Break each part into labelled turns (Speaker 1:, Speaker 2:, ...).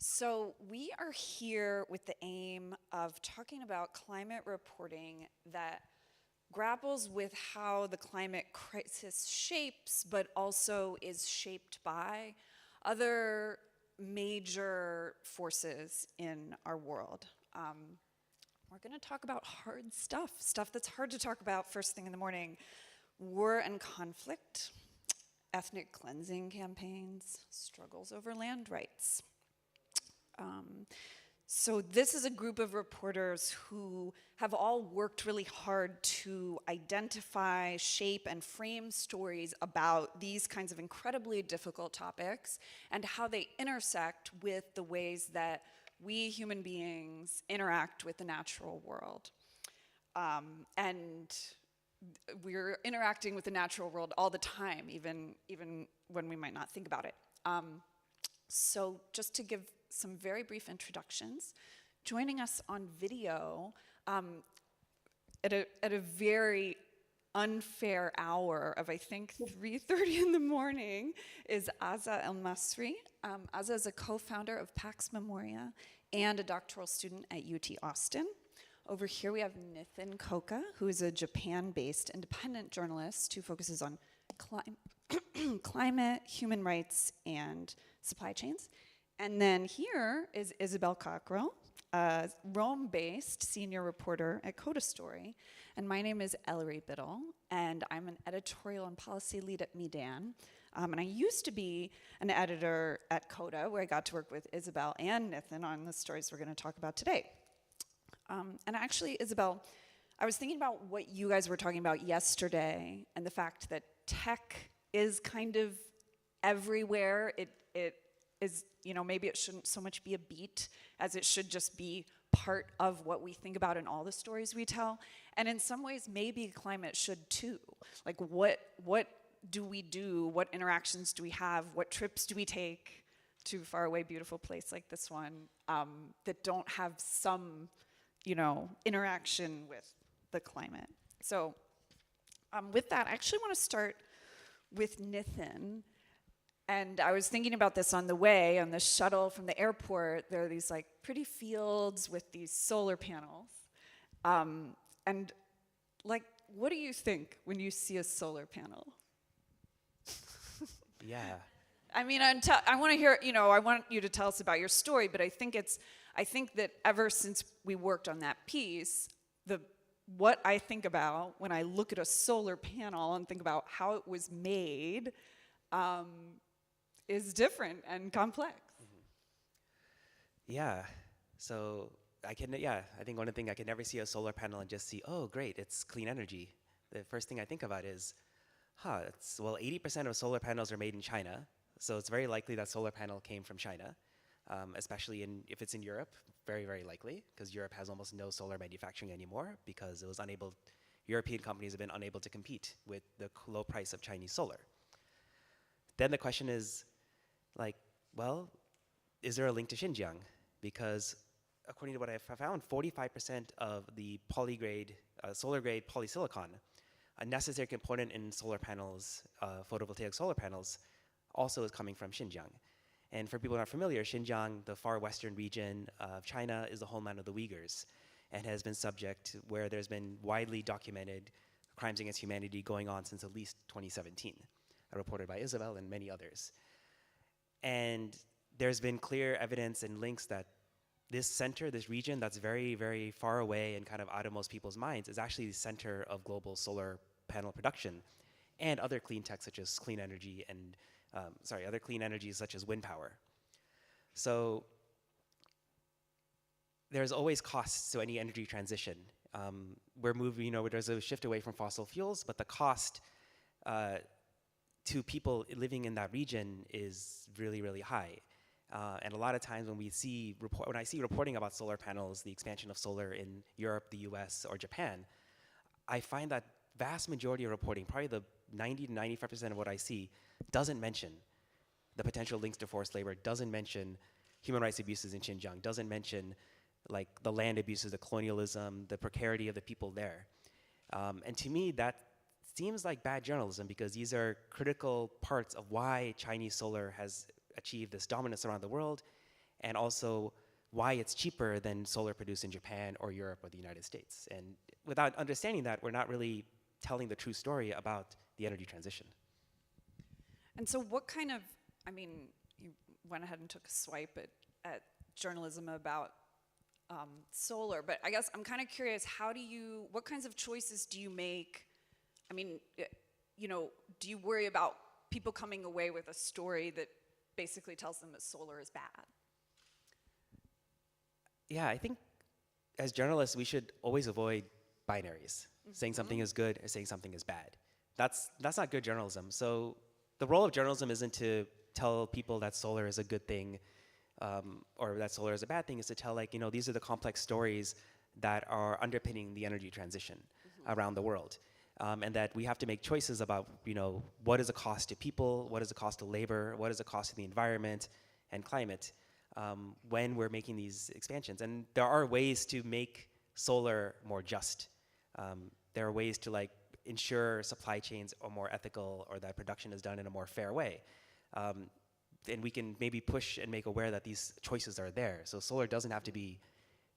Speaker 1: So we are here with the aim of talking about climate reporting that grapples with how the climate crisis shapes, but also is shaped by other major forces in our world. We're gonna talk about hard stuff that's hard to talk about first thing in the morning. War and conflict, ethnic cleansing campaigns, struggles over land rights. So this is a group of reporters who have all worked really hard to identify, shape, and frame stories about these kinds of incredibly difficult topics and how they intersect with the ways that we human beings interact with the natural world. And we're interacting with the natural world all the time, even when we might not think about it. So just to give some very brief introductions, joining us on video at a very unfair hour of, I think, 3:30 in the morning is Aza El-Masri. Aza is a co-founder of Pax Memoria and a doctoral student at UT Austin. Over here we have Nithin Koka, who is a Japan-based independent journalist who focuses on climate, human rights, and supply chains. And then here is Isabel Cockrell, a Rome-based senior reporter at Coda Story. And my name is Ellery Biddle, and I'm an editorial and policy lead at Medan. And I used to be an editor at Coda, where I got to work with Isabel and Nithin on the stories we're gonna talk about today. And actually, Isabel, I was thinking about what you guys were talking about yesterday and the fact that tech is kind of everywhere. It is, maybe it shouldn't so much be a beat as it should just be part of what we think about in all the stories we tell. And in some ways, maybe climate should too. Like, what do we do? What interactions do we have? What trips do we take to a faraway, beautiful place like this one that don't have some, interaction with the climate? So with that, I actually want to start with Nithin. And I was thinking about this on the way, on the shuttle from the airport. There are these pretty fields with these solar panels. And what do you think when you see a solar panel?
Speaker 2: Yeah.
Speaker 1: I mean, I want to hear, I want you to tell us about your story, but I think that ever since we worked on that piece, what I think about when I look at a solar panel and think about how it was made is different and complex.
Speaker 2: Mm-hmm. Yeah. So I think one thing I can never see a solar panel and just see, oh, great, it's clean energy. The first thing I think about is, 80% of solar panels are made in China, so it's very likely that solar panel came from China, especially if it's in Europe, very, very likely, because Europe has almost no solar manufacturing anymore because European companies have been unable to compete with the low price of Chinese solar. Then the question is, is there a link to Xinjiang? Because according to what I've found, 45% of the solar-grade polysilicon, a necessary component in solar panels, photovoltaic solar panels, also is coming from Xinjiang. And for people not familiar, Xinjiang, the far western region of China, is the homeland of the Uyghurs and has been subject where there's been widely documented crimes against humanity going on since at least 2017, reported by Isabel and many others. And there's been clear evidence and links that this region that's very, very far away and kind of out of most people's minds is actually the center of global solar panel production and other clean tech such as clean energy and, other clean energies such as wind power. So there's always costs to any energy transition. We're moving, there's a shift away from fossil fuels, but the cost to people living in that region is really, really high. And a lot of times when I see reporting about solar panels, the expansion of solar in Europe, the US, or Japan, I find that vast majority of reporting, probably the 90 to 95% of what I see, doesn't mention the potential links to forced labor, doesn't mention human rights abuses in Xinjiang, doesn't mention the land abuses, the colonialism, the precarity of the people there. And to me, that seems like bad journalism because these are critical parts of why Chinese solar has achieved this dominance around the world and also why it's cheaper than solar produced in Japan or Europe or the United States. And without understanding that, we're not really telling the true story about the energy transition.
Speaker 1: And so what kind of, I mean, you went ahead and took a swipe at journalism about solar, but I guess I'm kind of curious, what kinds of choices do you make? I mean, do you worry about people coming away with a story that basically tells them that solar is bad?
Speaker 2: Yeah, I think as journalists, we should always avoid binaries, saying something is good or saying something is bad. That's not good journalism. So the role of journalism isn't to tell people that solar is a good thing or that solar is a bad thing. Is to tell, like, these are the complex stories that are underpinning the energy transition around the world. And that we have to make choices about, what is the cost to people, what is the cost to labor, what is the cost to the environment and climate when we're making these expansions. And there are ways to make solar more just. There are ways to ensure supply chains are more ethical or that production is done in a more fair way. And we can maybe push and make aware that these choices are there. So solar doesn't have to be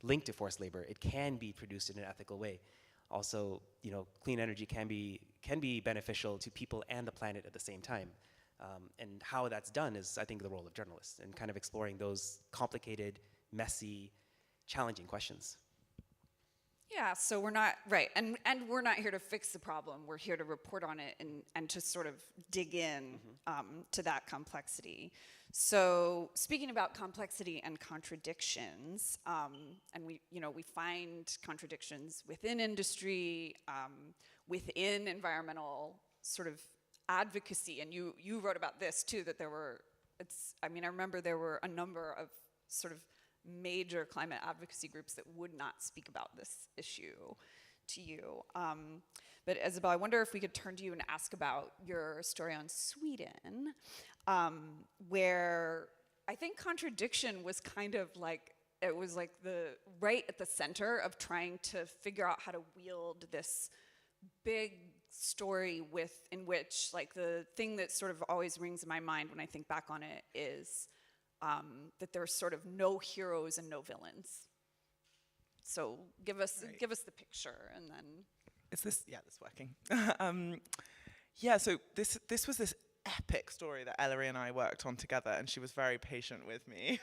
Speaker 2: linked to forced labor. It can be produced in an ethical way. Also, clean energy can be beneficial to people and the planet at the same time. And how that's done is, I think, the role of journalists and kind of exploring those complicated, messy, challenging questions.
Speaker 1: Yeah, so we're not, right, and we're not here to fix the problem. We're here to report on it and to sort of dig in to that complexity. So speaking about complexity and contradictions, and we find contradictions within industry, within environmental sort of advocacy, and you wrote about this too, that I remember there were a number of sort of major climate advocacy groups that would not speak about this issue to you. But Isabel, I wonder if we could turn to you and ask about your story on Sweden, where I think contradiction was kind of it was right at the center of trying to figure out how to wield this big story in which the thing that sort of always rings in my mind when I think back on it is that there's sort of no heroes and no villains. So give us the picture, and then.
Speaker 3: Is this? Yeah, this working. So this was this epic story that Ellery and I worked on together, and she was very patient with me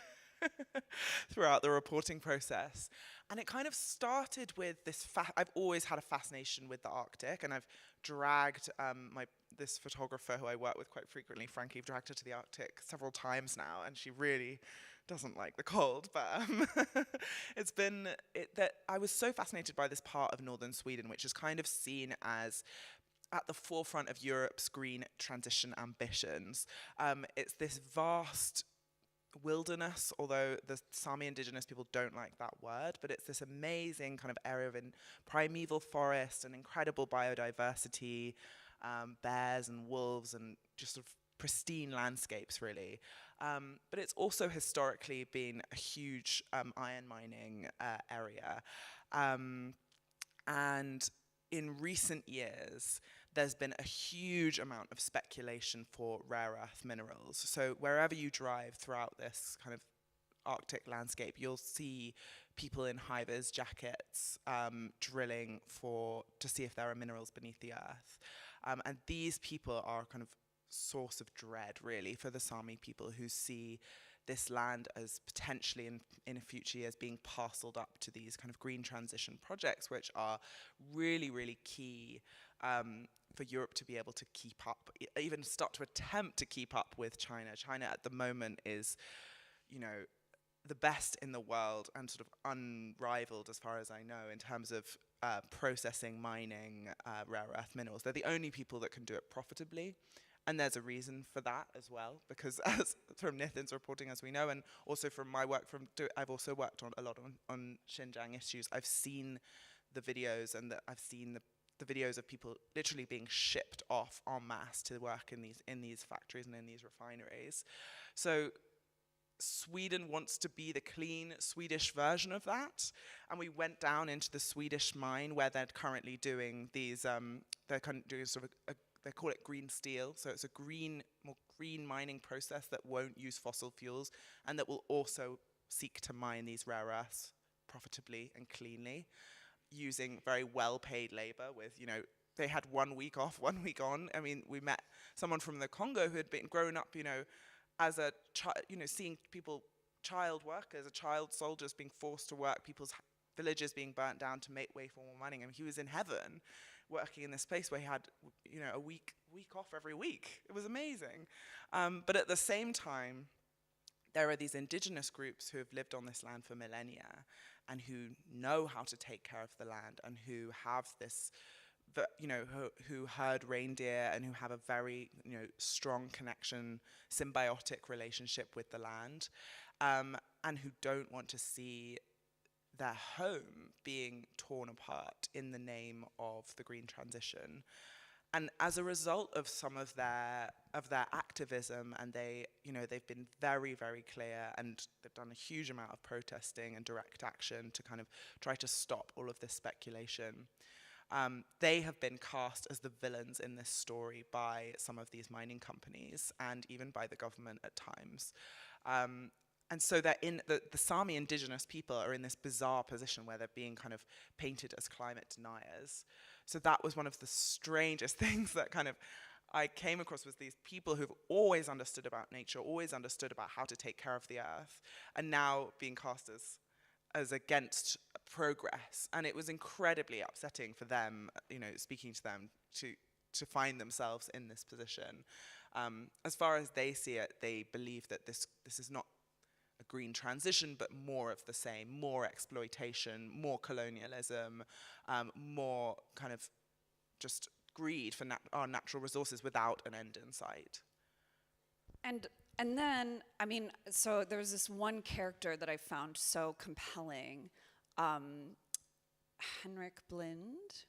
Speaker 3: throughout the reporting process. And it kind of started with this. I've always had a fascination with the Arctic, and I've dragged this photographer who I work with quite frequently, Frankie, I've dragged her to the Arctic several times now, and she really doesn't like the cold, but that I was so fascinated by this part of northern Sweden, which is kind of seen as at the forefront of Europe's green transition ambitions. It's this vast wilderness, although the Sami Indigenous people don't like that word, but it's this amazing kind of area of primeval forest and incredible biodiversity, bears and wolves and just sort of pristine landscapes, really. But it's also historically been a huge iron mining area. And in recent years, there's been a huge amount of speculation for rare earth minerals. So wherever you drive throughout this kind of Arctic landscape, you'll see people in high-vis jackets drilling to see if there are minerals beneath the earth. And these people are kind of source of dread, really, for the Sami people who see this land as potentially in future years being parceled up to these kind of green transition projects, which are really, really key for Europe to be able to keep up, even start to attempt to keep up with China. China at the moment is, the best in the world and sort of unrivaled, as far as I know, in terms of processing, mining rare earth minerals. They're the only people that can do it profitably. And there's a reason for that as well, because as from Nithin's reporting, as we know, and also from my work, I've also worked on a lot on Xinjiang issues. I've seen the videos, and I've seen the videos of people literally being shipped off en masse to work in these factories and in these refineries. So Sweden wants to be the clean Swedish version of that, and we went down into the Swedish mine where they're currently doing these. They're kind of doing sort of they call it green steel, so it's a more green mining process that won't use fossil fuels and that will also seek to mine these rare earths profitably and cleanly, using very well-paid labor with, they had 1 week off, 1 week on. I mean, we met someone from the Congo who had been grown up, as a child, seeing people, child workers, child soldiers being forced to work, people's villages being burnt down to make way for more mining. I mean, he was in heaven working in this place where he had, a week off every week. It was amazing. But at the same time, there are these indigenous groups who have lived on this land for millennia and who know how to take care of the land and who have this, who herd reindeer and who have a very, strong connection, symbiotic relationship with the land, and who don't want to see their home being torn apart in the name of the green transition. And as a result of some of their activism, and they've been very, very clear, and they've done a huge amount of protesting and direct action to kind of try to stop all of this speculation. They have been cast as the villains in this story by some of these mining companies and even by the government at times. And so they're in the Sami indigenous people are in this bizarre position where they're being kind of painted as climate deniers. So that was one of the strangest things that kind of I came across, was these people who've always understood about nature, always understood about how to take care of the earth, and now being cast as against progress. And it was incredibly upsetting for them, speaking to them, to find themselves in this position. As far as they see it, they believe that this is not a green transition, but more of the same, more exploitation, more colonialism, more kind of just greed for our natural resources without an end in sight.
Speaker 1: And then, I mean, so there was this one character that I found so compelling, Henrik Blind,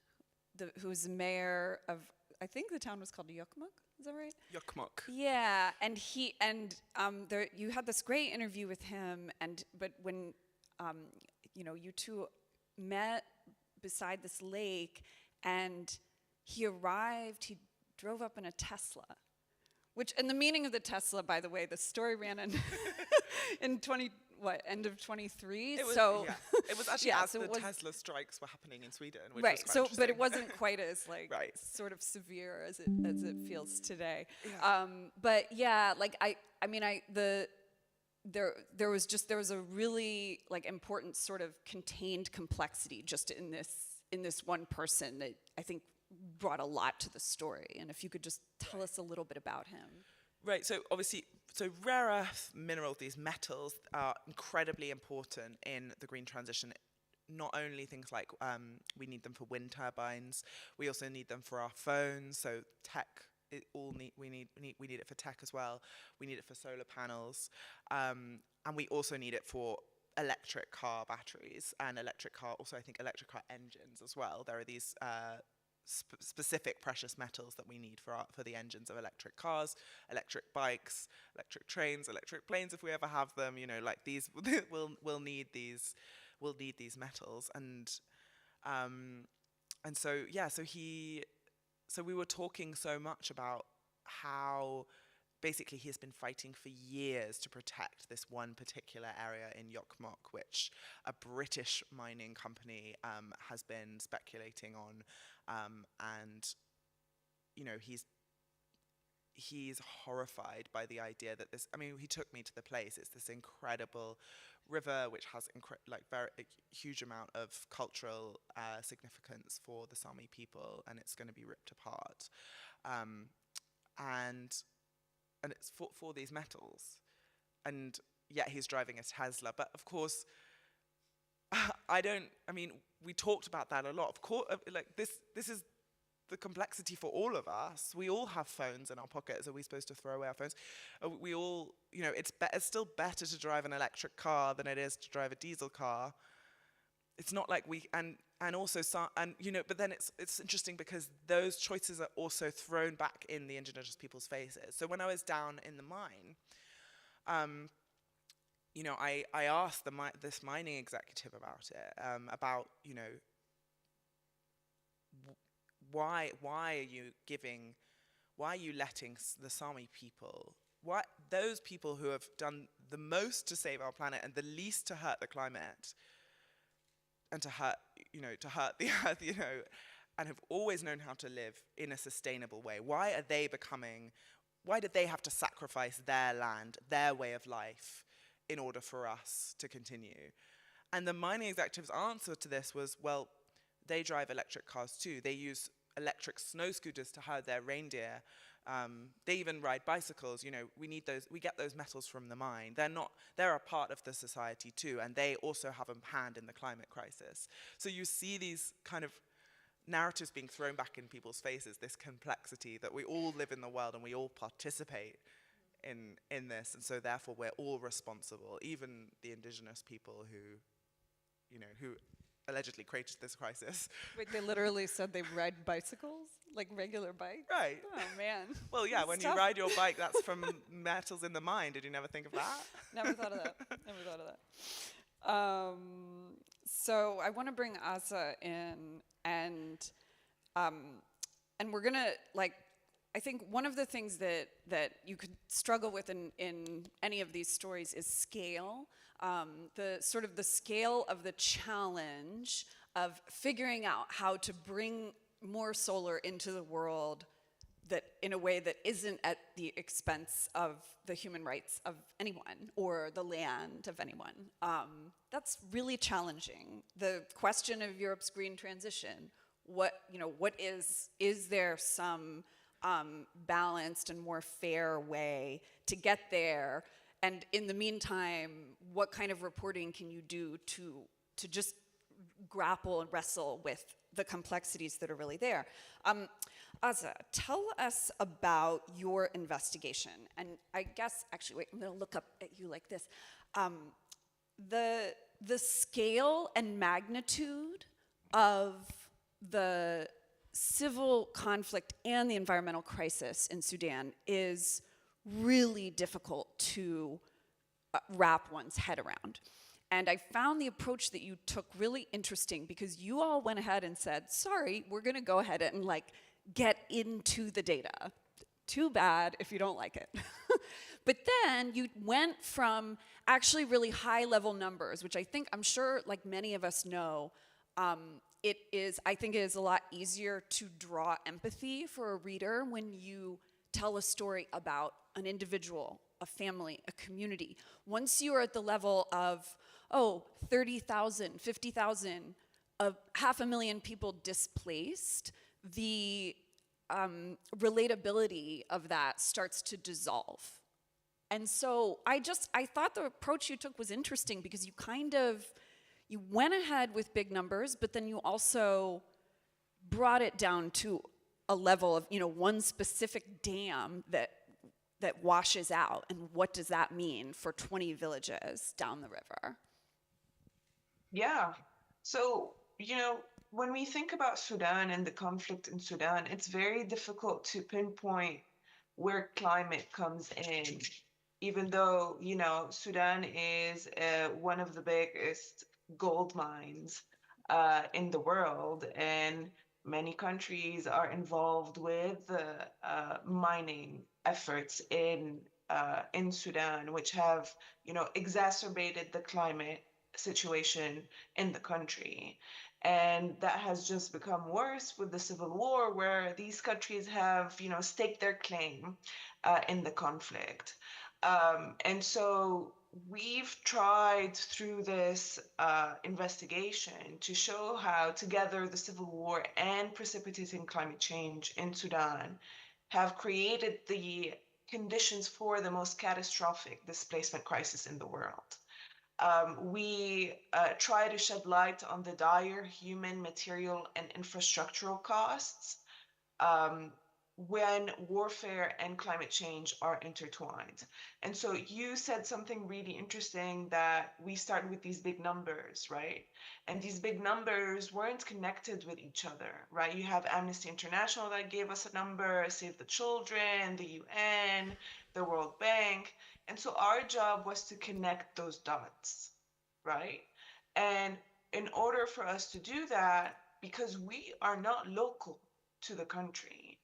Speaker 1: who's the mayor of, I think the town was called Jokkmokk. Is that right?
Speaker 3: Jokkmokk.
Speaker 1: Yeah, and you had this great interview with him, but when you two met beside this lake, and he drove up in a Tesla, and the meaning of the Tesla, by the way, the story ran in end of 23.
Speaker 3: It was,
Speaker 1: so
Speaker 3: yeah. It was actually as the Tesla strikes were happening in Sweden, which was quite interesting.
Speaker 1: But it wasn't quite as
Speaker 3: right.
Speaker 1: sort of severe as it feels today.
Speaker 3: Yeah.
Speaker 1: But yeah, there was a really important sort of contained complexity just in this one person that I think brought a lot to the story. And if you could just tell us a little bit about him.
Speaker 3: Right, so obviously, rare earth minerals, these metals, are incredibly important in the green transition. Not only things like we need them for wind turbines, we also need them for our phones. So tech, we need it for tech as well. We need it for solar panels, and we also need it for electric car batteries and electric car engines as well. There are these specific precious metals that we need for the engines of electric cars, electric bikes, electric trains, electric planes if we ever have them. These we'll need these metals, and so we were talking so much about how basically he has been fighting for years to protect this one particular area in Jokkmokk, which a British mining company has been speculating on, and he's horrified by the idea that this. I mean, he took me to the place. It's this incredible river which has a huge amount of cultural significance for the Sami people, and it's going to be ripped apart, and it's for these metals, and yet he's driving a Tesla. But of course, we talked about that a lot. Of course, this is the complexity for all of us. We all have phones in our pockets. Are we supposed to throw away our phones? We all, it's still better to drive an electric car than it is to drive a diesel car. It's not like but then it's interesting because those choices are also thrown back in the indigenous people's faces. So when I was down in the mine, I asked this mining executive about it, why are you letting the Sami people what those people who have done the most to save our planet and the least to hurt the climate and to hurt the earth, and have always known how to live in a sustainable way, why did they have to sacrifice their land, their way of life, in order for us to continue? And the mining executive's answer to this was, well, they drive electric cars too. They use electric snow scooters to herd their reindeer. They even ride bicycles. We get those metals from the mine. They're a part of the society too, and they also have a hand in the climate crisis. So you see these kind of narratives being thrown back in people's faces, this complexity that we all live in the world and we all participate in this, and so therefore we're all responsible, even the indigenous people who allegedly created this crisis.
Speaker 1: Wait, they literally said they ride bicycles? Like regular bikes?
Speaker 3: Right.
Speaker 1: Oh, man.
Speaker 3: Well, yeah, when you ride your bike, that's from metals in the mine. Did you never think of that?
Speaker 1: Never thought of that. So I want to bring Asa in, and we're gonna I think one of the things that you could struggle with in any of these stories is scale. The scale of the challenge of figuring out how to bring more solar into the world that in a way that isn't at the expense of the human rights of anyone or the land of anyone. That's really challenging. The question of Europe's green transition, is there some balanced and more fair way to get there? And in the meantime, what kind of reporting can you do to just grapple and wrestle with the complexities that are really there? Aza, tell us about your investigation. And I guess, actually, wait, I'm gonna look up at you like this. The scale and magnitude of the civil conflict and the environmental crisis in Sudan is really difficult to wrap one's head around. And I found the approach that you took really interesting because you all went ahead and said, sorry, we're gonna go ahead and get into the data. Too bad if you don't like it. But then you went from actually really high level numbers, which I'm sure like many of us know, I think it is a lot easier to draw empathy for a reader when you tell a story about an individual, a family, a community. Once you are at the level of, 30,000, 50,000, 500,000 people displaced, the relatability of that starts to dissolve. And so I thought the approach you took was interesting because you went ahead with big numbers, but then you also brought it down to a level of, one specific dam that washes out, and what does that mean for 20 villages down the river?
Speaker 4: Yeah. So, when we think about Sudan and the conflict in Sudan, it's very difficult to pinpoint where climate comes in, even though, Sudan is one of the biggest gold mines in the world, and many countries are involved with mining efforts in Sudan, which have, exacerbated the climate situation in the country. And that has just become worse with the civil war, where these countries have, staked their claim in the conflict. And so we've tried through this investigation to show how together the civil war and precipitating climate change in Sudan have created the conditions for the most catastrophic displacement crisis in the world. We try to shed light on the dire human, material, and infrastructural costs when warfare and climate change are intertwined. And so you said something really interesting, that we started with these big numbers, right? And these big numbers weren't connected with each other, right? You have Amnesty International that gave us a number, Save the Children, the UN, the World Bank. And so our job was to connect those dots, right? And in order for us to do that, because we are not local to the country,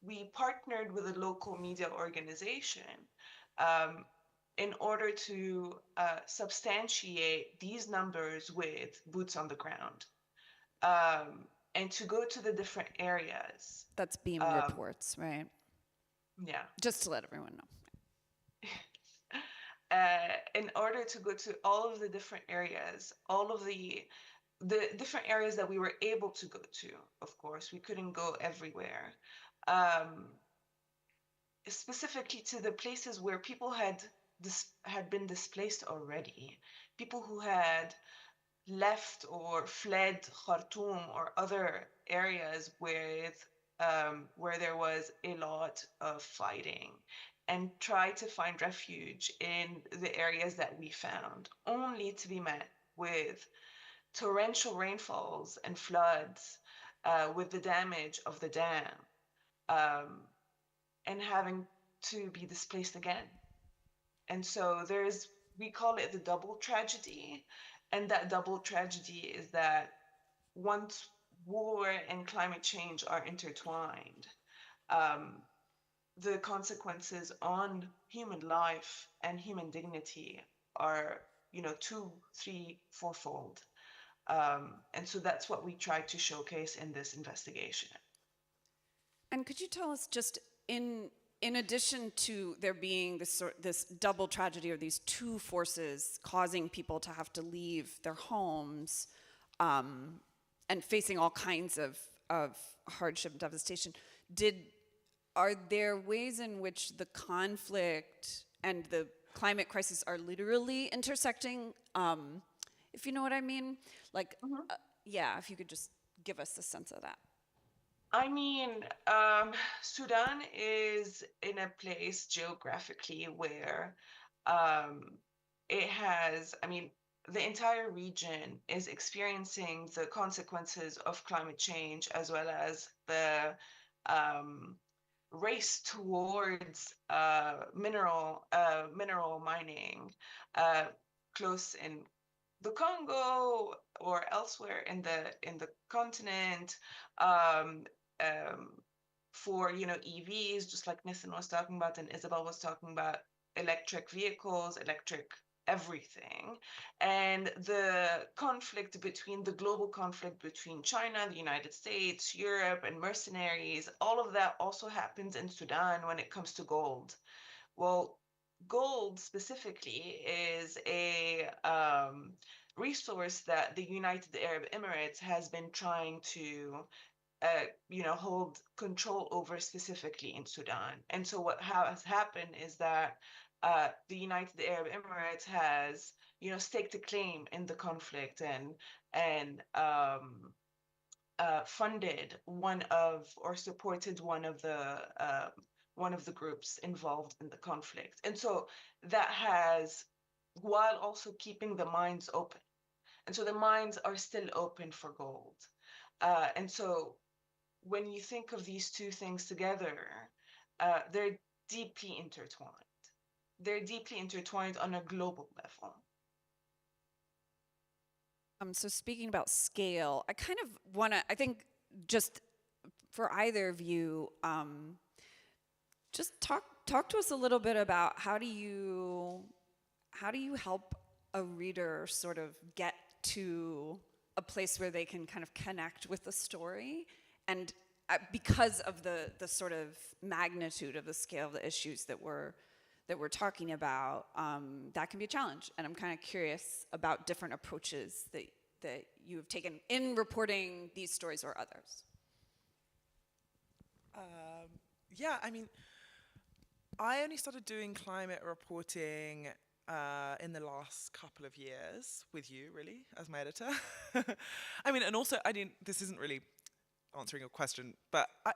Speaker 4: we partnered with a local media organization um, in order to substantiate these numbers with boots on the ground, and to go to the different areas.
Speaker 1: That's beam
Speaker 4: Um,
Speaker 1: reports, right?
Speaker 4: yeah.
Speaker 1: Just to let everyone know.
Speaker 4: In order to go to all of the different areas, all of the different areas that we were able to go to, of course, we couldn't go everywhere. Um, Specifically to the places where people had been displaced already, people who had left or fled Khartoum or other areas where there was a lot of fighting, and try to find refuge in the areas that we found, only to be met with torrential rainfalls and floods, with the damage of the dam, um, and having to be displaced again. And so we call it the double tragedy. And that double tragedy is that once war and climate change are intertwined, um, the consequences on human life and human dignity are, two, three, fourfold. And so that's what we tried to showcase in this investigation.
Speaker 1: And could you tell us just in addition to there being this double tragedy or these two forces causing people to have to leave their homes, and facing all kinds of hardship and devastation, are there ways in which the conflict and the climate crisis are literally intersecting? If you know what I mean, like, yeah, if you could just give us a sense of that.
Speaker 4: I mean, Sudan is in a place geographically where it has, I mean, the entire region is experiencing the consequences of climate change, as well as the um, race towards mineral mining, uh, close in the Congo or elsewhere in the continent, um, um, for EVs, just like Nathan was talking about and Isabel was talking about, electric vehicles, electric everything, and the global conflict between China, the United States, Europe, and mercenaries. All of that also happens in Sudan when it comes to gold. Well, gold specifically is a resource that the United Arab Emirates has been trying to, hold control over specifically in Sudan. And so what has happened is that the United Arab Emirates has, staked a claim in the conflict, and funded or supported one of the groups involved in the conflict. And so that has, while also keeping the mines open. And so the mines are still open for gold. And so when you think of these two things together, they're deeply intertwined. They're deeply intertwined on a global level.
Speaker 1: So speaking about scale, I kind of want to, I think just for either of you, just talk to us a little bit about how do you help a reader sort of get to a place where they can kind of connect with the story, and because of the sort of magnitude of the scale of the issues that we're talking about, that can be a challenge. And I'm kind of curious about different approaches that you have taken in reporting these stories or others.
Speaker 3: Yeah, I mean, I only started doing climate reporting in the last couple of years with you, really, as my editor. I mean, and also, this isn't really answering your question, but I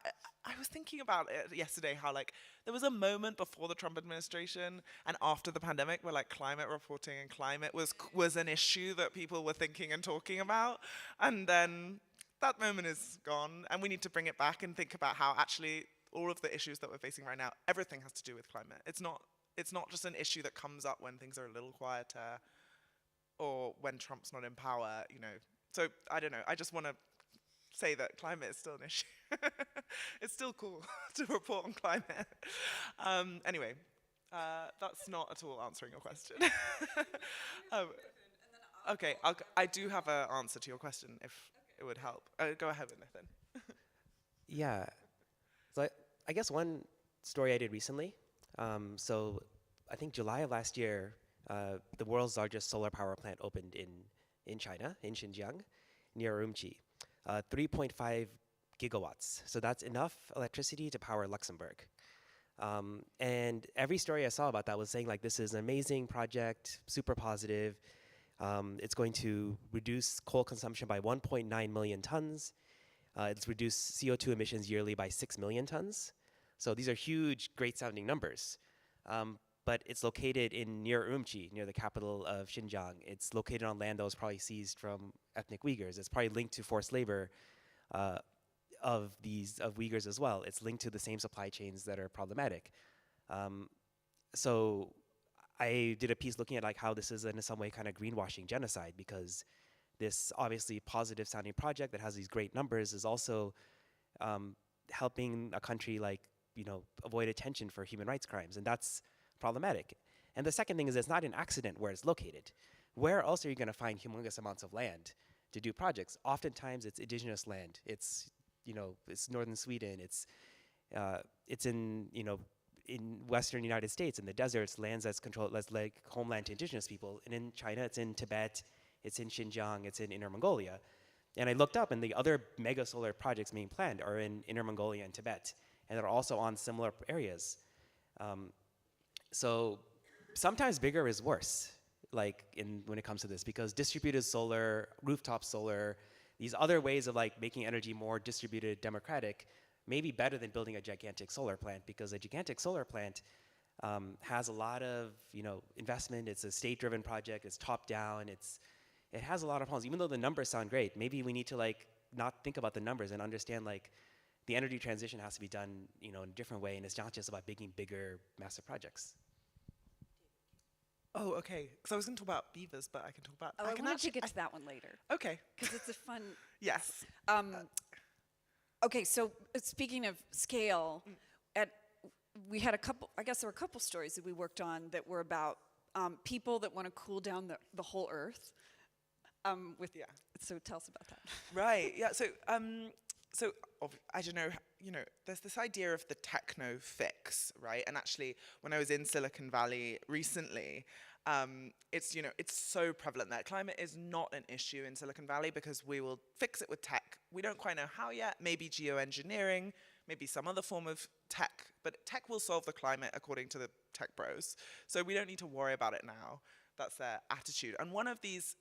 Speaker 3: was thinking about it yesterday, how like there was a moment before the Trump administration and after the pandemic where like climate reporting and climate was an issue that people were thinking and talking about, and then that moment is gone, and we need to bring it back and think about how actually all of the issues that we're facing right now, everything has to do with climate. It's not just an issue that comes up when things are a little quieter or when Trump's not in power, So I don't know. I just want to say that climate is still an issue. It's still cool to report on climate. Anyway, That's not at all answering your question. um, okay, I do have an answer to your question if it would help. Go ahead with Nathan.
Speaker 2: Yeah. So I guess one story I did recently. So I think July of last year, the world's largest solar power plant opened in China, in Xinjiang, near Urumqi. 3.5 gigawatts. So that's enough electricity to power Luxembourg. And every story I saw about that was saying like this is an amazing project, super positive. It's going to reduce coal consumption by 1.9 million tons. It's reduced CO2 emissions yearly by 6 million tons. So these are huge, great sounding numbers. But it's located near Urumqi, near the capital of Xinjiang. It's located on land that was probably seized from ethnic Uyghurs. It's probably linked to forced labor of Uyghurs as well. It's linked to the same supply chains that are problematic. So I did a piece looking at like how this is in some way kind of greenwashing genocide, because this obviously positive sounding project that has these great numbers is also helping a country like, avoid attention for human rights crimes, and that's problematic. And the second thing is it's not an accident where it's located. Where else are you going to find humongous amounts of land to do projects? Oftentimes it's indigenous land. It's northern Sweden. It's in western United States, in the deserts, lands that's controlled as like homeland to indigenous people. And in China, it's in Tibet, it's in Xinjiang, it's in Inner Mongolia. And I looked up, and the other mega solar projects being planned are in Inner Mongolia and Tibet, and they're also on similar areas. So sometimes bigger is worse, like when it comes to this, because distributed solar, rooftop solar, these other ways of like making energy more distributed, democratic, may be better than building a gigantic solar plant, because a gigantic solar plant has a lot of investment. It's a state-driven project. It's top-down. It has a lot of problems. Even though the numbers sound great, maybe we need to like not think about the numbers and understand like the energy transition has to be done in a different way, and it's not just about making bigger, massive projects.
Speaker 3: Oh, okay. So I was going to talk about beavers, but I can talk about.
Speaker 1: Oh, I wanted to get to that one later.
Speaker 3: Okay.
Speaker 1: Because it's a fun.
Speaker 3: Yes.
Speaker 1: Okay, so speaking of scale, we had a couple. I guess there were a couple stories that we worked on that were about people that want to cool down the whole Earth. So tell us about that.
Speaker 3: Right. Yeah. So I don't know, there's this idea of the techno fix, right? And actually, when I was in Silicon Valley recently, it's so prevalent that climate is not an issue in Silicon Valley because we will fix it with tech. We don't quite know how yet. Maybe geoengineering, maybe some other form of tech, but tech will solve the climate according to the tech bros. So we don't need to worry about it now. That's their attitude. And one of these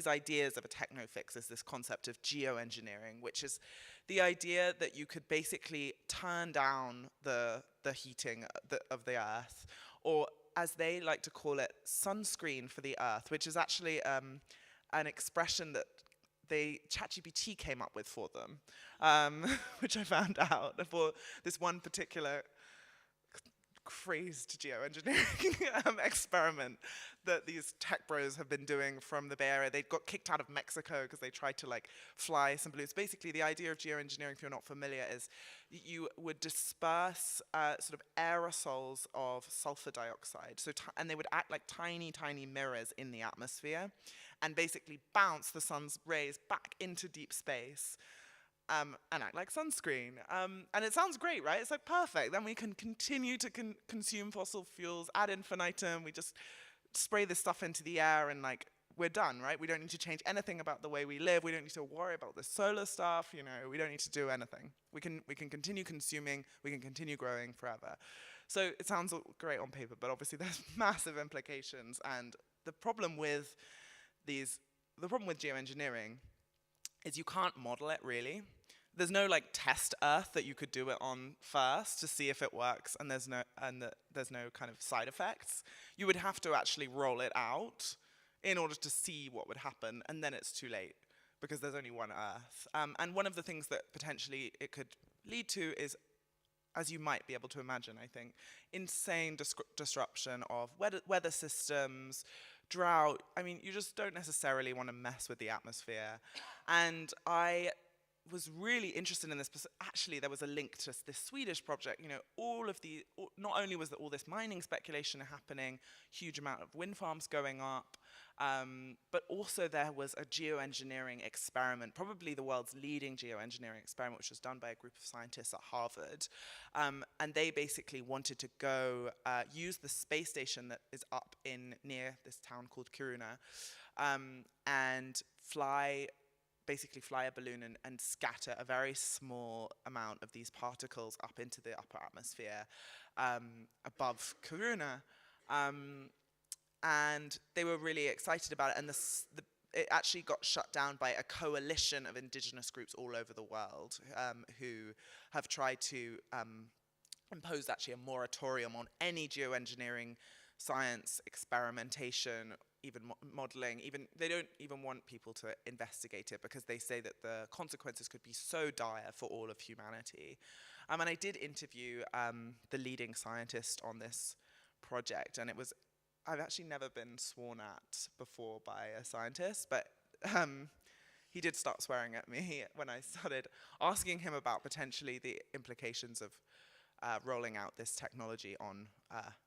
Speaker 3: ideas of a techno fix is this concept of geoengineering, which is the idea that you could basically turn down the heating of the Earth, or as they like to call it, sunscreen for the Earth, which is actually an expression that ChatGPT came up with for them, which I found out for this one particular crazed geoengineering experiment that these tech bros have been doing from the Bay Area. They got kicked out of Mexico because they tried to like fly some balloons. Basically, the idea of geoengineering, if you're not familiar, is you would disperse sort of aerosols of sulfur dioxide. And they would act like tiny, tiny mirrors in the atmosphere and basically bounce the sun's rays back into deep space. And act like sunscreen. And it sounds great, right? It's like perfect. Then we can continue to consume fossil fuels ad infinitum. We just spray this stuff into the air and like we're done, right? We don't need to change anything about the way we live. We don't need to worry about the solar stuff. We don't need to do anything. We can continue consuming. We can continue growing forever. So it sounds great on paper, but obviously there's massive implications. And the problem with geoengineering is you can't model it really. There's no like test Earth that you could do it on first to see if it works, and there's no kind of side effects. You would have to actually roll it out in order to see what would happen, and then it's too late because there's only one Earth. And one of the things that potentially it could lead to is, as you might be able to imagine, I think, insane disruption of weather systems, drought. I mean, you just don't necessarily want to mess with the atmosphere. And I was really interested in this, because actually there was a link to this Swedish project. Not only was there all this mining speculation happening, huge amount of wind farms going up, but also there was a geoengineering experiment, probably the world's leading geoengineering experiment, which was done by a group of scientists at Harvard. And they basically wanted to go use the space station that is up near this town called Kiruna, and basically fly a balloon and scatter a very small amount of these particles up into the upper atmosphere above Kiruna. And they were really excited about it, and it actually got shut down by a coalition of indigenous groups all over the world, who have tried to impose actually a moratorium on any geoengineering science experimentation, even modeling. They don't even want people to investigate it, because they say that the consequences could be so dire for all of humanity. And I did interview the leading scientist on this project, and I've actually never been sworn at before by a scientist, but he did start swearing at me when I started asking him about potentially the implications of rolling out this technology on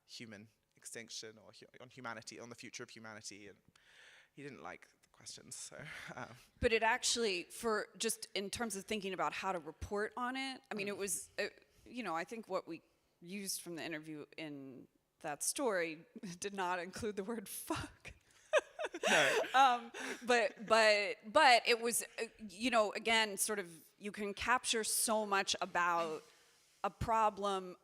Speaker 3: human extinction, or on humanity, on the future of humanity, and he didn't like the questions. So,
Speaker 1: But it actually, for just in terms of thinking about how to report on it, I mean, it was, I think what we used from the interview in that story did not include the word fuck.
Speaker 3: no.
Speaker 1: But it was, again, sort of, you can capture so much about a problem,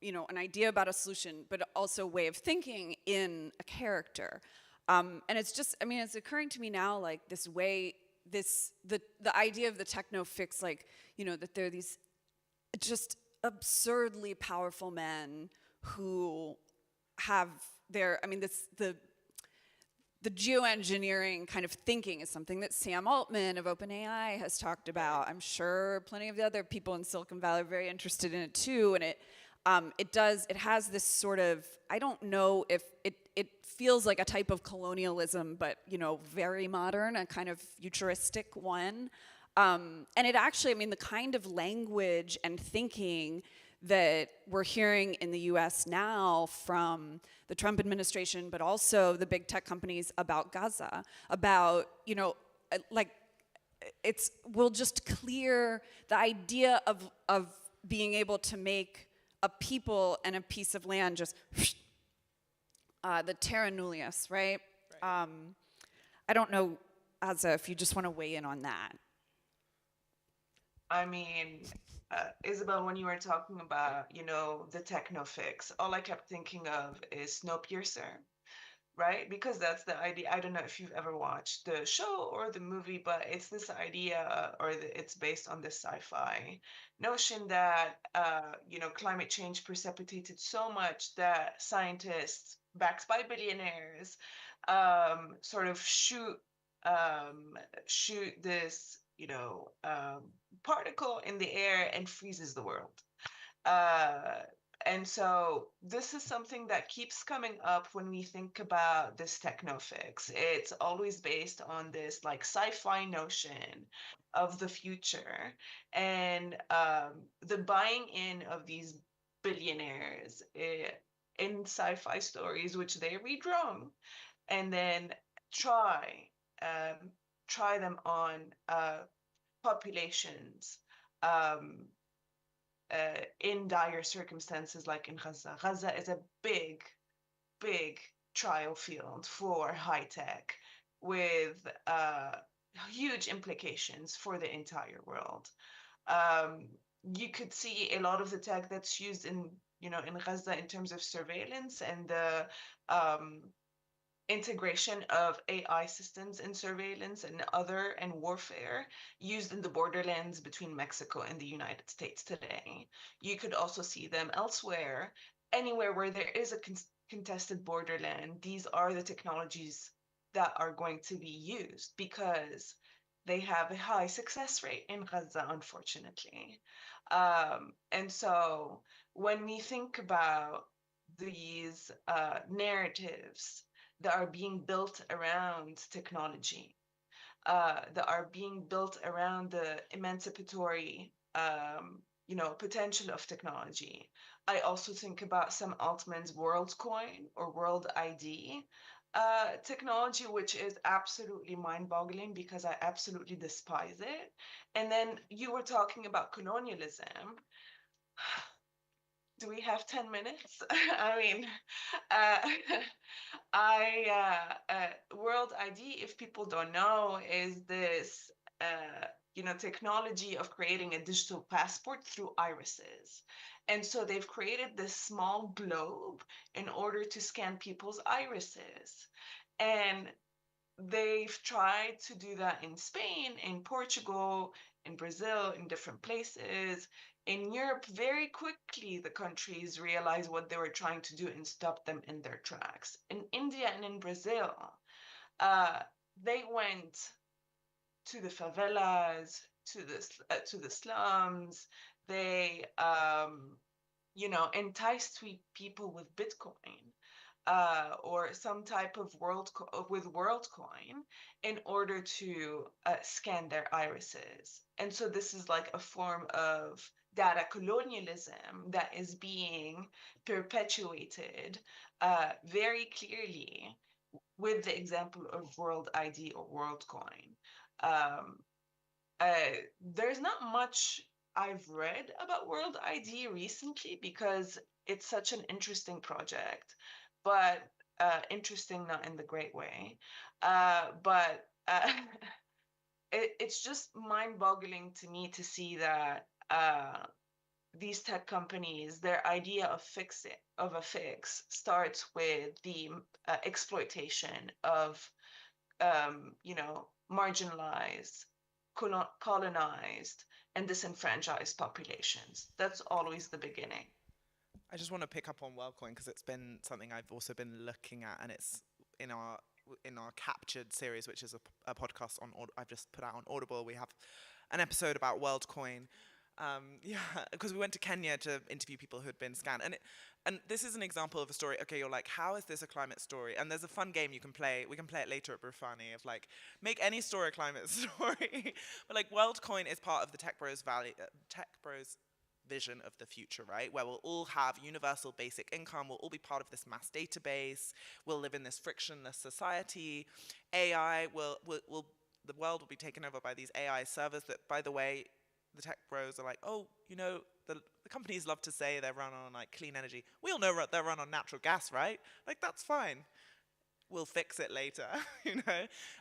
Speaker 1: an idea about a solution, but also a way of thinking in a character. And it's just, it's occurring to me now, like this way, the idea of the techno fix, like, that there are these just absurdly powerful men who have the geoengineering kind of thinking is something that Sam Altman of OpenAI has talked about. I'm sure plenty of the other people in Silicon Valley are very interested in it too, and it has this sort of, I don't know if it feels like a type of colonialism, but very modern, a kind of futuristic one. And it actually, the kind of language and thinking that we're hearing in the US now from the Trump administration, but also the big tech companies about Gaza, about, we'll just clear the idea of being able to make a people and a piece of land just, the terra nullius, right? I don't know, Azza, if you just want to weigh in on that.
Speaker 4: Isabel, when you were talking about, the techno fix, all I kept thinking of is Snowpiercer, right? Because that's the idea. I don't know if you've ever watched the show or the movie, but it's this idea, it's based on this sci-fi notion that, climate change precipitated so much that scientists, backed by billionaires, sort of shoot this, particle in the air and freezes the world. And so this is something that keeps coming up when we think about this techno fix. It's always based on this like sci-fi notion of the future, and the buying in of these billionaires in sci-fi stories, which they read wrong, and then try them on populations in dire circumstances, like in Gaza. Gaza is a big, big trial field for high tech, with huge implications for the entire world. You could see a lot of the tech that's used in Gaza in terms of surveillance and the integration of AI systems in surveillance and warfare used in the borderlands between Mexico and the United States today. You could also see them elsewhere, anywhere where there is a contested borderland. These are the technologies that are going to be used because they have a high success rate in Gaza, unfortunately. And so when we think about these narratives that are being built around technology, that are being built around the emancipatory, potential of technology. I also think about Sam Altman's WorldCoin or World ID technology, which is absolutely mind-boggling because I absolutely despise it. And then you were talking about colonialism. Do we have 10 minutes? I mean, uh, World ID, if people don't know, is this, technology of creating a digital passport through irises. And so they've created this small globe in order to scan people's irises. And they've tried to do that in Spain, in Portugal, in Brazil, in different places. In Europe, very quickly, the countries realized what they were trying to do and stopped them in their tracks. In India and in Brazil, uh, they went to the favelas, to the slums. They, enticed people with Bitcoin or some type of with WorldCoin in order to scan their irises. And so this is like a form of data colonialism that is being perpetuated very clearly with the example of World ID or WorldCoin. Um, there's not much I've read about World ID recently because it's such an interesting project, but interesting not in the great way. But it's just mind-boggling to me to see that these tech companies, their idea of a fix starts with the exploitation of marginalized, colonized, and disenfranchised populations. That's always the beginning.
Speaker 3: I just want to pick up on WorldCoin because it's been something I've also been looking at, and it's in our Captured series, which is a podcast on I've just put out on Audible. We have an episode about WorldCoin. Yeah, because we went to Kenya to interview people who had been scanned, and this is an example of a story. Okay, you're like, how is this a climate story? And there's a fun game you can play. We can play it later at Brufani of like, make any story a climate story. But like, WorldCoin is part of the Tech Bros vision of the future, right? Where we'll all have universal basic income, we'll all be part of this mass database, we'll live in this frictionless society. AI the world will be taken over by these AI servers that, by the way, the tech bros are like, oh, the companies love to say they're run on like clean energy. We all know they're run on natural gas, right? Like, that's fine. We'll fix it later,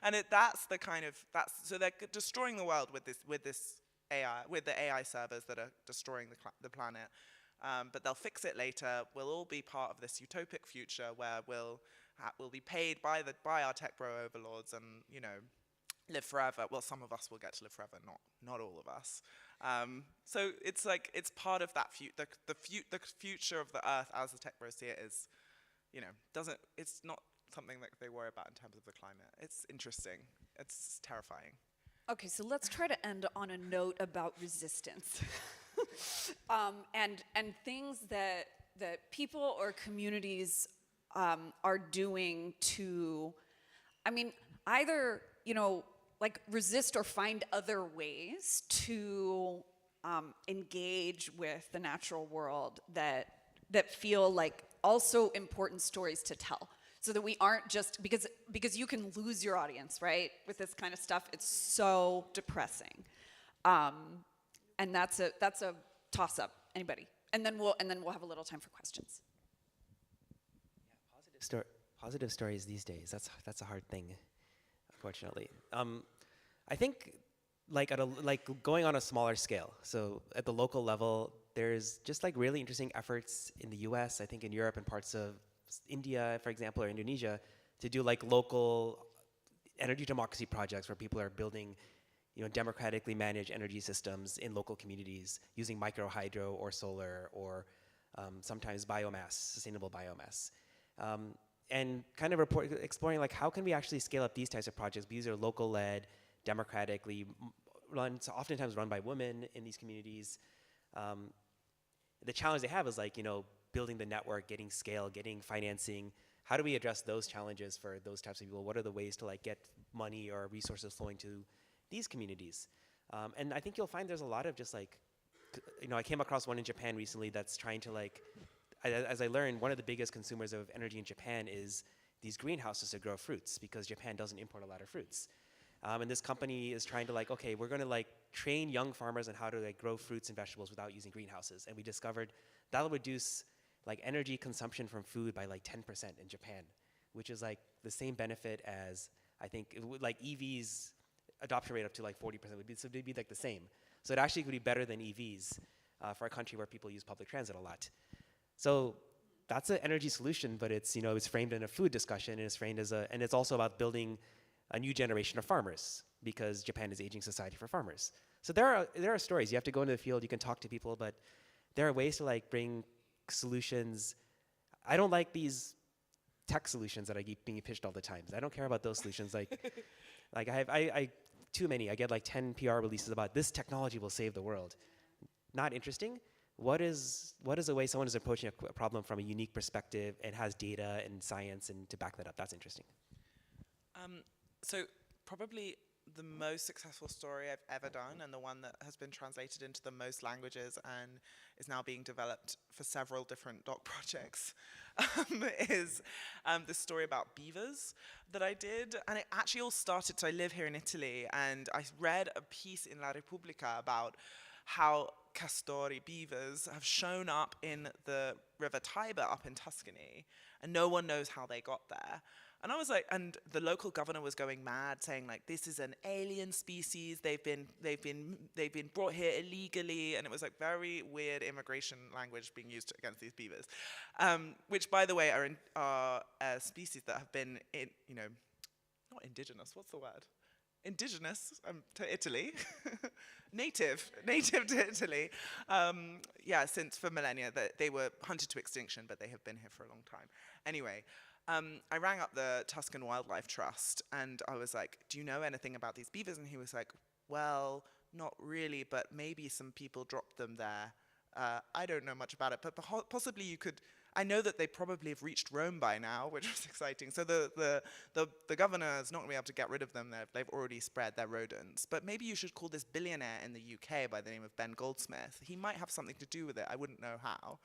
Speaker 3: And so they're destroying the world with this AI, with the AI servers that are destroying the planet. But they'll fix it later. We'll all be part of this utopic future where we'll be paid by our tech bro overlords and live forever. Well, some of us will get to live forever, not all of us. So it's like it's part of that the future of the Earth as the tech bros see it is, it's not something that they worry about in terms of the climate. It's interesting. It's terrifying.
Speaker 1: Okay, so let's try to end on a note about resistance and things that people or communities are doing to, either like resist or find other ways to engage with the natural world that feel like also important stories to tell. So that we aren't just, because you can lose your audience, right? With this kind of stuff, it's so depressing. And that's a toss-up. Anybody? And then we'll have a little time for questions.
Speaker 2: Yeah, positive stories these days. That's a hard thing, unfortunately. I think like going on a smaller scale. So at the local level, there's just like really interesting efforts in the U.S. I think in Europe and parts of India, for example, or Indonesia, to do like local energy democracy projects where people are building, democratically managed energy systems in local communities using micro hydro or solar or sometimes biomass, sustainable biomass, and kind of exploring like how can we actually scale up these types of projects. These are local-led, democratically run, so oftentimes run by women in these communities. The challenge they have is like building the network, getting scale, getting financing, how do we address those challenges for those types of people? What are the ways to like get money or resources flowing to these communities? And I think you'll find there's a lot of just like, I came across one in Japan recently that's trying to like, as I learned, one of the biggest consumers of energy in Japan is these greenhouses to grow fruits, because Japan doesn't import a lot of fruits. And this company is trying to like, okay, we're going to like train young farmers on how to like grow fruits and vegetables without using greenhouses. And we discovered that'll reduce like energy consumption from food by like 10% in Japan, which is like the same benefit as, I think, like EVs adoption rate up to like 40% so it'd be like the same. So it actually could be better than EVs for a country where people use public transit a lot. So that's an energy solution, but it's, it's framed in a food discussion, and it's framed as and it's also about building a new generation of farmers, because Japan is aging society for farmers. So there are stories. You have to go into the field, you can talk to people, but there are ways to like bring solutions. I don't like these tech solutions that I keep being pitched all the time. I don't care about those solutions. Like I too many. I get like 10 PR releases about this technology will save the world. Not interesting. What is a way someone is approaching a problem from a unique perspective and has data and science and to back that up? That's interesting.
Speaker 3: So probably the most successful story I've ever done, and the one that has been translated into the most languages and is now being developed for several different doc projects, is this story about beavers that I did. And it actually all started, so I live here in Italy, and I read a piece in La Repubblica about how castori, beavers, have shown up in the River Tiber up in Tuscany, and no one knows how they got there. And I was like, and the local governor was going mad, saying like, this is an alien species. They've been brought here illegally, and it was like very weird immigration language being used against these beavers, which, by the way, are species that have been not indigenous. What's the word? Indigenous to Italy, native to Italy. Since for millennia, they were hunted to extinction, but they have been here for a long time. Anyway. I rang up the Tuscan Wildlife Trust, and I was like, do you know anything about these beavers? And he was like, well, not really, but maybe some people dropped them there. I don't know much about it, but possibly you could. I know that they probably have reached Rome by now, which was exciting. So the governor is not going to be able to get rid of them. They've already spread their rodents. But maybe you should call this billionaire in the UK by the name of Ben Goldsmith. He might have something to do with it. I wouldn't know how.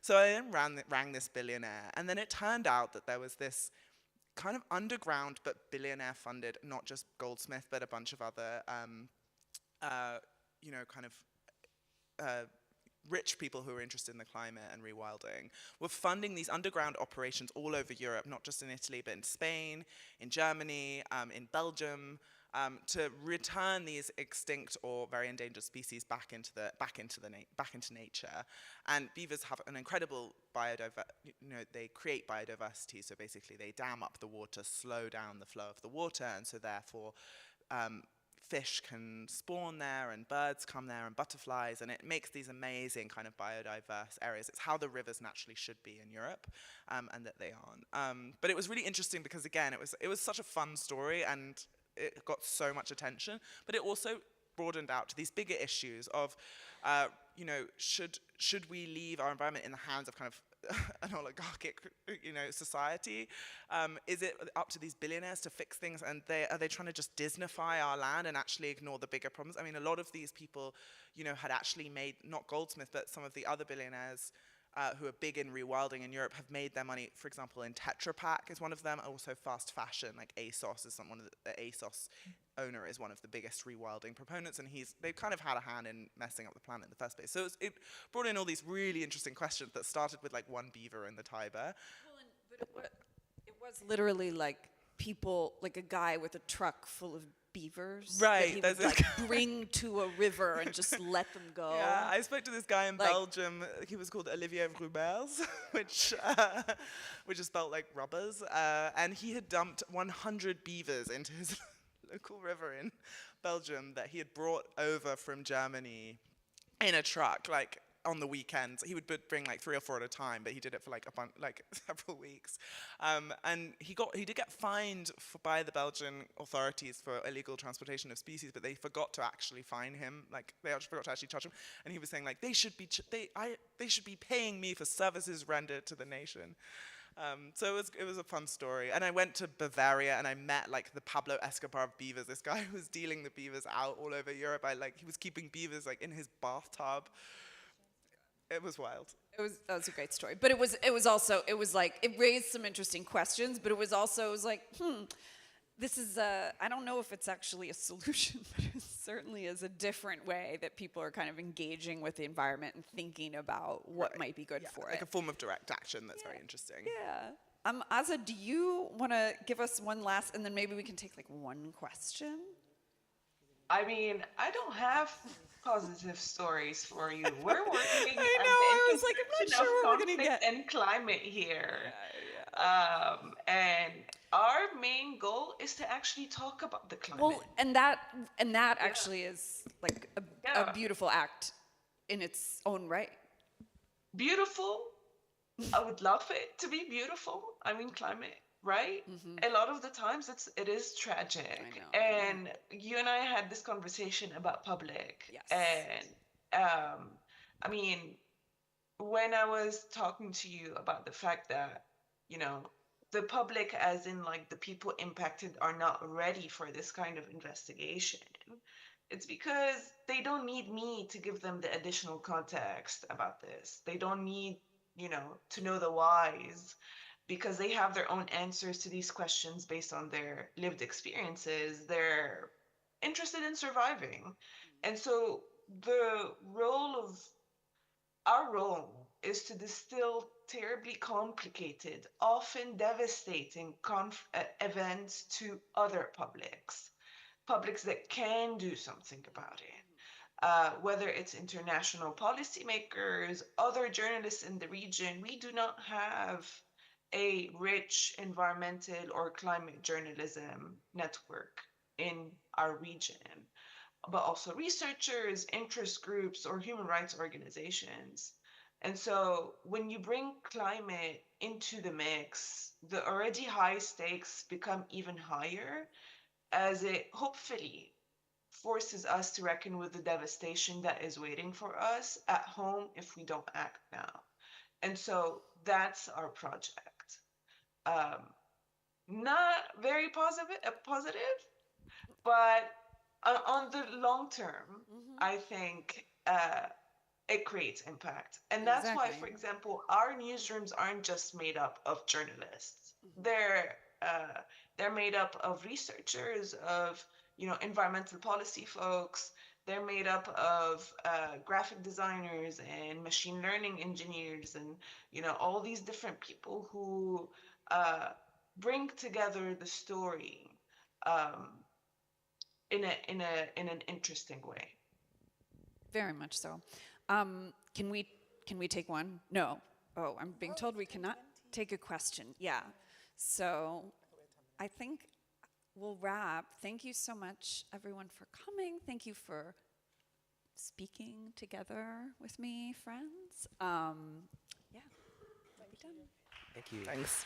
Speaker 3: So I then rang this billionaire, and then it turned out that there was this kind of underground but billionaire-funded, not just Goldsmith, but a bunch of other, rich people who were interested in the climate and rewilding, were funding these underground operations all over Europe, not just in Italy, but in Spain, in Germany, in Belgium, to return these extinct or very endangered species back into nature. And beavers have an incredible they create biodiversity. So basically, they dam up the water, slow down the flow of the water, and so therefore, fish can spawn there, and birds come there, and butterflies, and it makes these amazing kind of biodiverse areas. It's how the rivers naturally should be in Europe, and that they aren't. But it was really interesting because, again, it was such a fun story, and it got so much attention, but it also broadened out to these bigger issues of, should we leave our environment in the hands of kind of an oligarchic, society? Is it up to these billionaires to fix things, and are they trying to just Disneyfy our land and actually ignore the bigger problems? I mean, a lot of these people, had actually made, not Goldsmith, but some of the other billionaires who are big in rewilding in Europe have made their money, for example, in Tetra Pak is one of them, also fast fashion, like ASOS is the ASOS owner is one of the biggest rewilding proponents, and they've kind of had a hand in messing up the planet in the first place. So it brought in all these really interesting questions that started with like one beaver in the Tiber.
Speaker 1: Well, it was literally like people, like a guy with a truck full of beavers
Speaker 3: right,
Speaker 1: that he would bring to a river and just let them go.
Speaker 3: Yeah, I spoke to this guy in Belgium. He was called Ellery Roberts, which is spelled like rubbers, and he had dumped 100 beavers into his local river in Belgium that he had brought over from Germany in a truck, like on the weekends. He would bring like 3 or 4 at a time, but he did it for like several weeks. And he did get fined by the Belgian authorities for illegal transportation of species, but they forgot to actually fine him. Like they forgot to actually charge him. And he was saying like they should be paying me for services rendered to the nation. So it was a fun story. And I went to Bavaria and I met like the Pablo Escobar of beavers. This guy who was dealing the beavers out all over Europe. He was keeping beavers like in his bathtub. It was wild.
Speaker 1: That was a great story, but it was like it raised some interesting questions, but it was like, this is I don't know if it's actually a solution, but it certainly is a different way that people are kind of engaging with the environment and thinking about what might be good for
Speaker 3: Like
Speaker 1: it.
Speaker 3: a form of direct action that's very interesting.
Speaker 1: Yeah. Aza, do you want to give us one last, and then maybe we can take like one question?
Speaker 4: I mean, I don't have positive stories for you. We're working
Speaker 1: I
Speaker 4: at
Speaker 1: know, I
Speaker 4: the
Speaker 1: was like, I'm not
Speaker 4: intersection
Speaker 1: sure
Speaker 4: of
Speaker 1: what we're gonna
Speaker 4: conflict
Speaker 1: get.
Speaker 4: and climate here.
Speaker 1: Yeah.
Speaker 4: And our main goal is to actually talk about the climate.
Speaker 1: Well, and that actually is like a
Speaker 4: Yeah.
Speaker 1: beautiful act in its own right.
Speaker 4: Beautiful. I would love it to be beautiful. I mean, climate, right? A lot of the times it is tragic.
Speaker 1: I know.
Speaker 4: And you and I had this conversation about public.
Speaker 1: Yes.
Speaker 4: And I mean, when I was talking to you about the fact that, you know, the public, as in like the people impacted, are not ready for this kind of investigation, it's because they don't need me to give them the additional context about this. They don't need, to know the whys, because they have their own answers to these questions based on their lived experiences. They're interested in surviving. And so our role is to distill terribly complicated, often devastating events to other publics that can do something about it. Whether it's international policymakers, other journalists in the region, we do not have a rich environmental or climate journalism network in our region, but also researchers, interest groups, or human rights organizations. And so when you bring climate into the mix, the already high stakes become even higher, as it hopefully forces us to reckon with the devastation that is waiting for us at home if we don't act now. And so that's our project. Not very positive, but on the long term, I think it creates impact. And that's why,
Speaker 1: Exactly.
Speaker 4: for example, our newsrooms aren't just made up of journalists. They're made up of researchers, of environmental policy folks. They're made up of graphic designers and machine learning engineers, and all these different people who bring together the story um, in an interesting way.
Speaker 1: Very much so. Can we take one? No. Oh, I'm being told we cannot take a question. Yeah. So I think we'll wrap. Thank you so much, everyone, for coming. Thank you for speaking together with me, friends. Yeah, we'll be done.
Speaker 2: Thank you.
Speaker 3: Thanks.